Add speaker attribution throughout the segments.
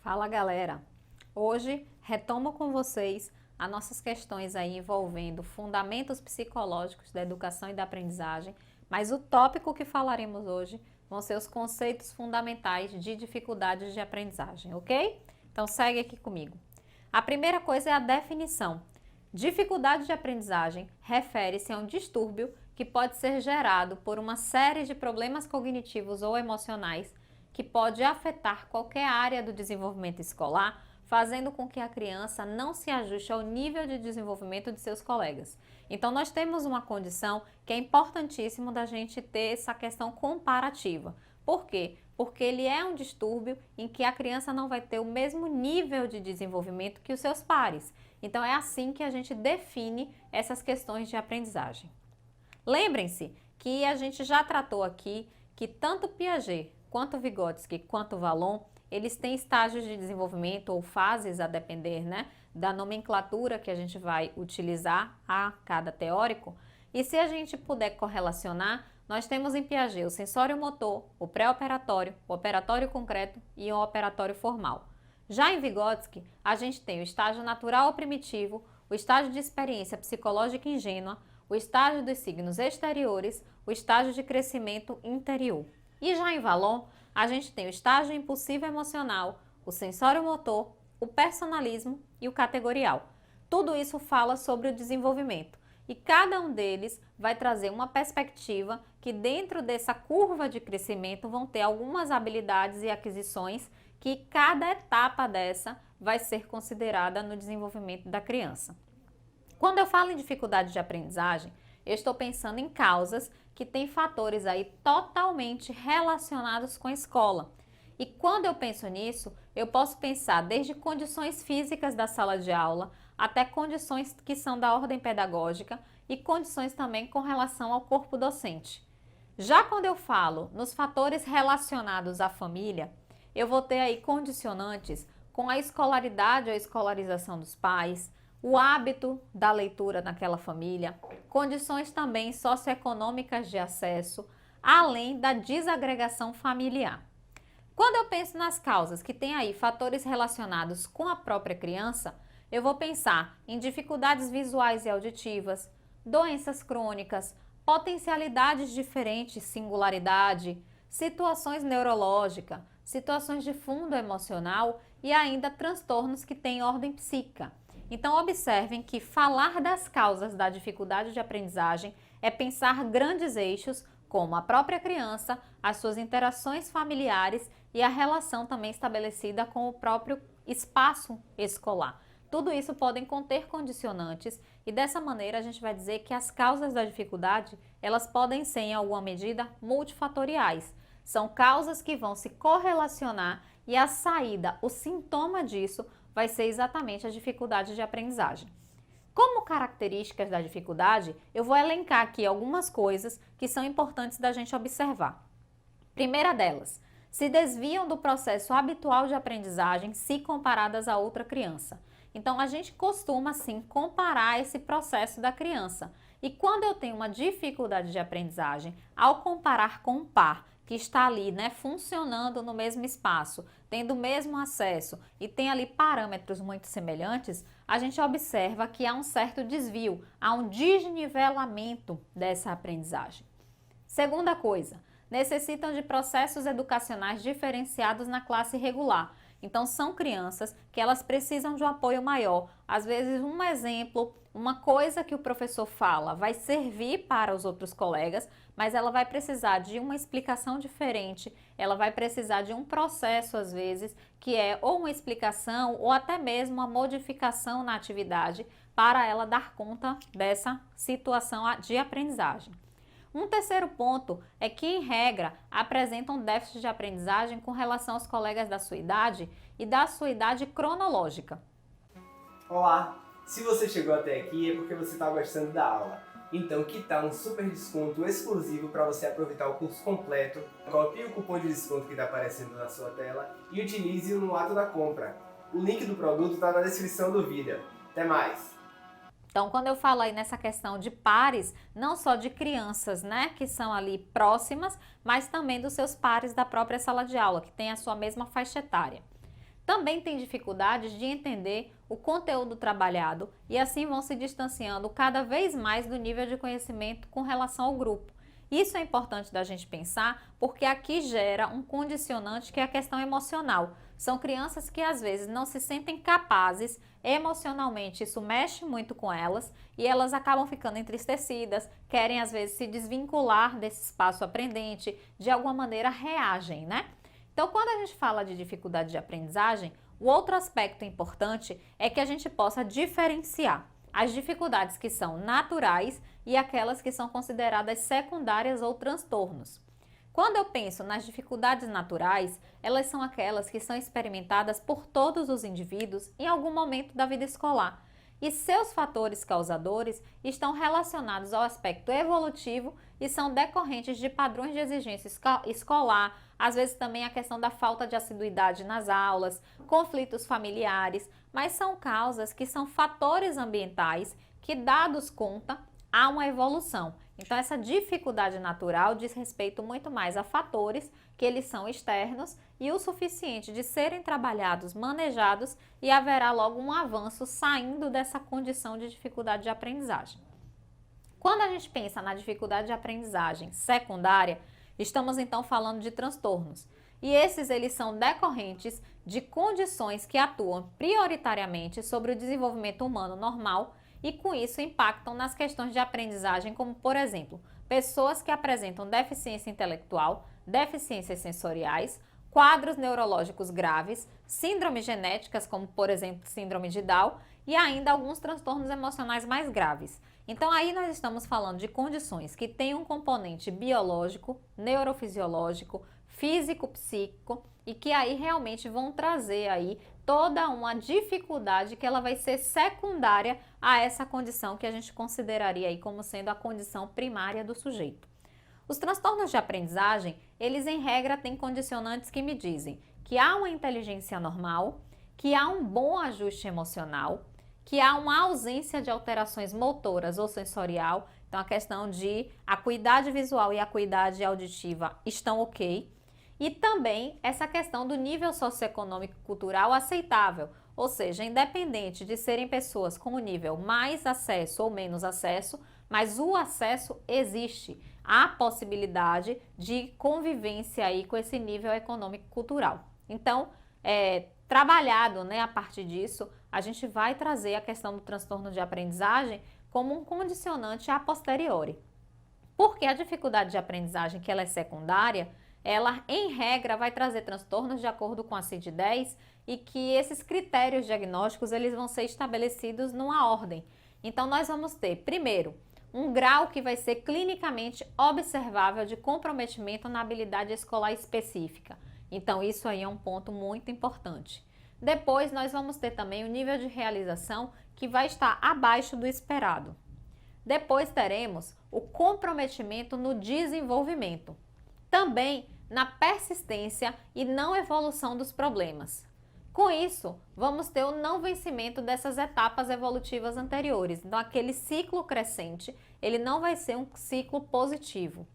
Speaker 1: Fala galera, hoje retomo com vocês as nossas questões aí envolvendo fundamentos psicológicos da educação e da aprendizagem, mas o tópico que falaremos hoje vão ser os conceitos fundamentais de dificuldades de aprendizagem, ok? Então segue aqui comigo. A primeira coisa é a definição. Dificuldade de aprendizagem refere-se a um distúrbio que pode ser gerado por uma série de problemas cognitivos ou emocionais que pode afetar qualquer área do desenvolvimento escolar, fazendo com que a criança não se ajuste ao nível de desenvolvimento de seus colegas. Então, nós temos uma condição que é importantíssimo da gente ter essa questão comparativa. Por quê? Porque ele é um distúrbio em que a criança não vai ter o mesmo nível de desenvolvimento que os seus pares. Então, é assim que a gente define essas questões de aprendizagem. Lembrem-se que a gente já tratou aqui que tanto Piaget quanto Vygotsky quanto Vallon, eles têm estágios de desenvolvimento ou fases a depender, da nomenclatura que a gente vai utilizar a cada teórico. E se a gente puder correlacionar, nós temos em Piaget o sensório motor, o pré-operatório, o operatório concreto e o operatório formal. Já em Vygotsky, a gente tem o estágio natural ou primitivo, o estágio de experiência psicológica ingênua, o estágio dos signos exteriores, o estágio de crescimento interior. E já em Vallon, a gente tem o estágio impulsivo emocional, o sensório motor, o personalismo e o categorial. Tudo isso fala sobre o desenvolvimento e cada um deles vai trazer uma perspectiva que dentro dessa curva de crescimento vão ter algumas habilidades e aquisições que cada etapa dessa vai ser considerada no desenvolvimento da criança. Quando eu falo em dificuldade de aprendizagem, eu estou pensando em causas que têm fatores aí totalmente relacionados com a escola. E quando eu penso nisso, eu posso pensar desde condições físicas da sala de aula, até condições que são da ordem pedagógica e condições também com relação ao corpo docente. Já quando eu falo nos fatores relacionados à família, eu vou ter aí condicionantes com a escolaridade ou escolarização dos pais, o hábito da leitura naquela família, condições também socioeconômicas de acesso, além da desagregação familiar. Quando eu penso nas causas que têm aí fatores relacionados com a própria criança, eu vou pensar em dificuldades visuais e auditivas, doenças crônicas, potencialidades diferentes, singularidade, situações neurológicas, situações de fundo emocional e ainda transtornos que têm ordem psíquica. Então, observem que falar das causas da dificuldade de aprendizagem é pensar grandes eixos, como a própria criança, as suas interações familiares e a relação também estabelecida com o próprio espaço escolar. Tudo isso podem conter condicionantes e dessa maneira a gente vai dizer que as causas da dificuldade, elas podem ser em alguma medida multifatoriais. São causas que vão se correlacionar e a saída, o sintoma disso, vai ser exatamente a dificuldade de aprendizagem. Como características da dificuldade, eu vou elencar aqui algumas coisas que são importantes da gente observar. Primeira delas, se desviam do processo habitual de aprendizagem se comparadas a outra criança. Então, a gente costuma, sim, comparar esse processo da criança. E quando eu tenho uma dificuldade de aprendizagem, ao comparar com um par, que está ali, funcionando no mesmo espaço, tendo o mesmo acesso e tem ali parâmetros muito semelhantes, a gente observa que há um certo desvio, há um desnivelamento dessa aprendizagem. Segunda coisa, necessitam de processos educacionais diferenciados na classe regular. Então, são crianças que elas precisam de um apoio maior. Às vezes, um exemplo, uma coisa que o professor fala vai servir para os outros colegas, mas ela vai precisar de uma explicação diferente, ela vai precisar de um processo, às vezes, que é ou uma explicação ou até mesmo uma modificação na atividade para ela dar conta dessa situação de aprendizagem. Um terceiro ponto é que, em regra, apresentam déficit de aprendizagem com relação aos colegas da sua idade e da sua idade cronológica.
Speaker 2: Olá! Se você chegou até aqui é porque você está gostando da aula. Então, que tal um super desconto exclusivo para você aproveitar o curso completo? Copie o cupom de desconto que está aparecendo na sua tela e utilize-o no ato da compra. O link do produto está na descrição do vídeo. Até mais!
Speaker 1: Então, quando eu falo aí nessa questão de pares, não só de crianças, que são ali próximas, mas também dos seus pares da própria sala de aula, que tem a sua mesma faixa etária. também têm dificuldades de entender o conteúdo trabalhado e assim vão se distanciando cada vez mais do nível de conhecimento com relação ao grupo. Isso é importante da gente pensar porque aqui gera um condicionante que é a questão emocional. São crianças que às vezes não se sentem capazes emocionalmente, isso mexe muito com elas e elas acabam ficando entristecidas, querem às vezes se desvincular desse espaço aprendente, de alguma maneira reagem, né? Então, quando a gente fala de dificuldade de aprendizagem, o outro aspecto importante é que a gente possa diferenciar as dificuldades que são naturais e aquelas que são consideradas secundárias ou transtornos. Quando eu penso nas dificuldades naturais, elas são aquelas que são experimentadas por todos os indivíduos em algum momento da vida escolar. E seus fatores causadores estão relacionados ao aspecto evolutivo e são decorrentes de padrões de exigência escolar, às vezes também a questão da falta de assiduidade nas aulas, conflitos familiares, mas são causas que são fatores ambientais que, dados conta, há uma evolução. Então, essa dificuldade natural diz respeito muito mais a fatores que eles são externos e o suficiente de serem trabalhados, manejados e haverá logo um avanço saindo dessa condição de dificuldade de aprendizagem. Quando a gente pensa na dificuldade de aprendizagem secundária, estamos então falando de transtornos. E esses eles são decorrentes de condições que atuam prioritariamente sobre o desenvolvimento humano normal e com isso impactam nas questões de aprendizagem, como por exemplo, pessoas que apresentam deficiência intelectual, deficiências sensoriais, quadros neurológicos graves, síndromes genéticas, como por exemplo síndrome de Down, e ainda alguns transtornos emocionais mais graves. Então aí nós estamos falando de condições que têm um componente biológico, neurofisiológico, físico-psíquico e que aí realmente vão trazer aí toda uma dificuldade que ela vai ser secundária a essa condição que a gente consideraria aí como sendo a condição primária do sujeito. Os transtornos de aprendizagem, eles em regra têm condicionantes que me dizem que há uma inteligência normal, que há um bom ajuste emocional, que há uma ausência de alterações motoras ou sensorial, então a questão de acuidade visual e acuidade auditiva estão ok, e também essa questão do nível socioeconômico e cultural aceitável, ou seja, independente de serem pessoas com o nível mais acesso ou menos acesso, mas o acesso existe, há possibilidade de convivência aí com esse nível econômico e cultural. Então, trabalhado, né, a partir disso, a gente vai trazer a questão do transtorno de aprendizagem como um condicionante a posteriori. Porque a dificuldade de aprendizagem, que ela é secundária, ela, em regra, vai trazer transtornos de acordo com a CID-10 e que esses critérios diagnósticos eles vão ser estabelecidos numa ordem. Então, nós vamos ter, primeiro, um grau que vai ser clinicamente observável de comprometimento na habilidade escolar específica. Então, isso aí é um ponto muito importante. Depois, nós vamos ter também o nível de realização que vai estar abaixo do esperado. Depois, teremos o comprometimento no desenvolvimento. Também na persistência e não evolução dos problemas. Com isso, vamos ter o não vencimento dessas etapas evolutivas anteriores. Então, aquele ciclo crescente, ele não vai ser um ciclo positivo.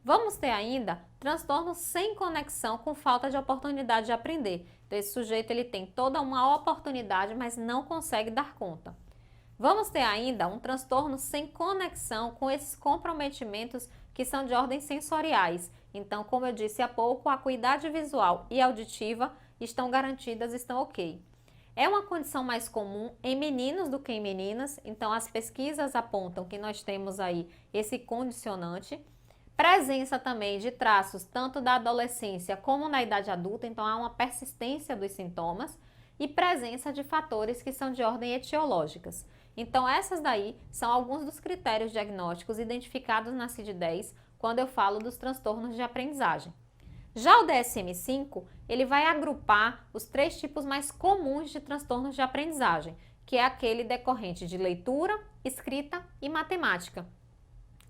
Speaker 1: Vamos ter ainda transtornos sem conexão com falta de oportunidade de aprender. Então, esse sujeito ele tem toda uma oportunidade, mas não consegue dar conta. Vamos ter ainda um transtorno sem conexão com esses comprometimentos que são de ordem sensoriais. Então, como eu disse há pouco, a acuidade visual e auditiva estão garantidas, estão ok. É uma condição mais comum em meninos do que em meninas, então as pesquisas apontam que nós temos aí esse condicionante. Presença também de traços tanto da adolescência como na idade adulta, então há uma persistência dos sintomas e presença de fatores que são de ordem etiológicas. Então essas daí são alguns dos critérios diagnósticos identificados na CID-10 quando eu falo dos transtornos de aprendizagem. Já o DSM-5, ele vai agrupar os 3 tipos mais comuns de transtornos de aprendizagem, que é aquele decorrente de leitura, escrita e matemática.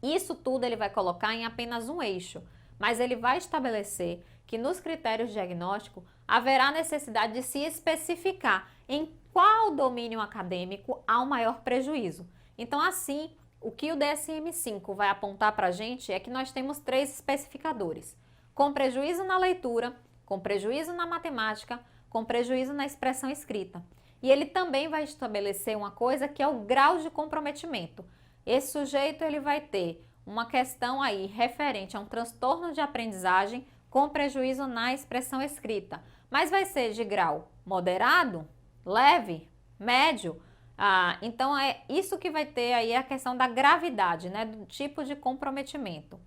Speaker 1: Isso tudo ele vai colocar em apenas um eixo, mas ele vai estabelecer que nos critérios diagnósticos haverá necessidade de se especificar em qual domínio acadêmico há um maior prejuízo. Então, assim, o que o DSM-5 vai apontar para a gente é que nós temos 3 especificadores: com prejuízo na leitura, com prejuízo na matemática, com prejuízo na expressão escrita. E ele também vai estabelecer uma coisa que é o grau de comprometimento. Esse sujeito ele vai ter uma questão aí referente a um transtorno de aprendizagem com prejuízo na expressão escrita, mas vai ser de grau moderado, leve, médio. Então é isso que vai ter aí a questão da gravidade, né, do tipo de comprometimento.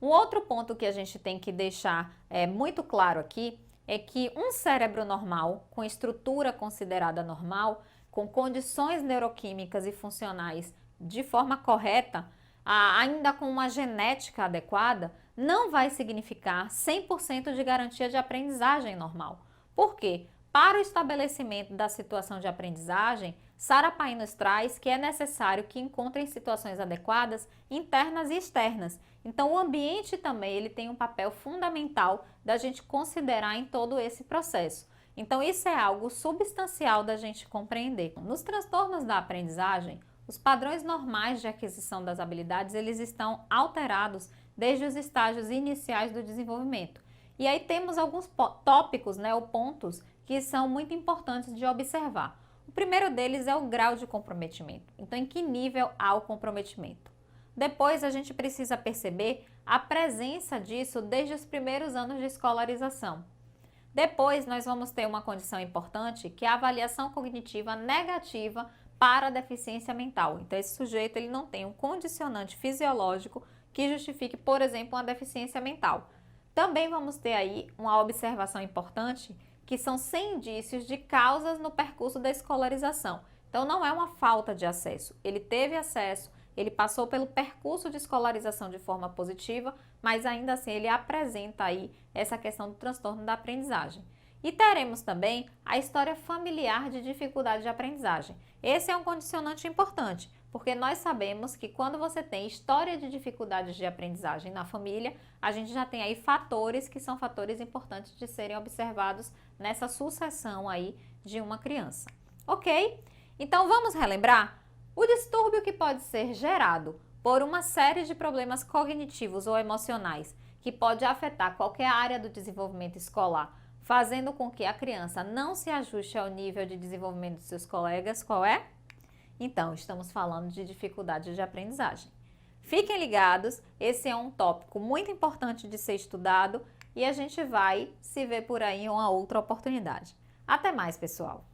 Speaker 1: Um outro ponto que a gente tem que deixar muito claro aqui é que um cérebro normal, com estrutura considerada normal, com condições neuroquímicas e funcionais de forma correta, ainda com uma genética adequada, não vai significar 100% de garantia de aprendizagem normal. Por quê? Para o estabelecimento da situação de aprendizagem, Sarah Payne nos traz que é necessário que encontrem situações adequadas internas e externas. Então, o ambiente também ele tem um papel fundamental da gente considerar em todo esse processo. Então, isso é algo substancial da gente compreender. Nos transtornos da aprendizagem, os padrões normais de aquisição das habilidades eles estão alterados desde os estágios iniciais do desenvolvimento. E aí temos alguns tópicos, né, ou pontos que são muito importantes de observar. O primeiro deles é o grau de comprometimento. Então, em que nível há o comprometimento? Depois, a gente precisa perceber a presença disso desde os primeiros anos de escolarização. Depois, nós vamos ter uma condição importante, que é a avaliação cognitiva negativa para a deficiência mental. Então, esse sujeito ele não tem um condicionante fisiológico que justifique, por exemplo, uma deficiência mental. Também vamos ter aí uma observação importante, que são sem indícios de causas no percurso da escolarização. Então, não é uma falta de acesso. Ele teve acesso, ele passou pelo percurso de escolarização de forma positiva, mas ainda assim ele apresenta aí essa questão do transtorno da aprendizagem. E teremos também a história familiar de dificuldade de aprendizagem. Esse é um condicionante importante, porque nós sabemos que quando você tem história de dificuldades de aprendizagem na família, a gente já tem aí fatores que são fatores importantes de serem observados nessa sucessão aí de uma criança. Ok? Então vamos relembrar o distúrbio que pode ser gerado por uma série de problemas cognitivos ou emocionais que pode afetar qualquer área do desenvolvimento escolar, fazendo com que a criança não se ajuste ao nível de desenvolvimento de seus colegas. Qual é? Então, estamos falando de dificuldade de aprendizagem. Fiquem ligados, esse é um tópico muito importante de ser estudado e a gente vai se ver por aí em uma outra oportunidade. Até mais, pessoal!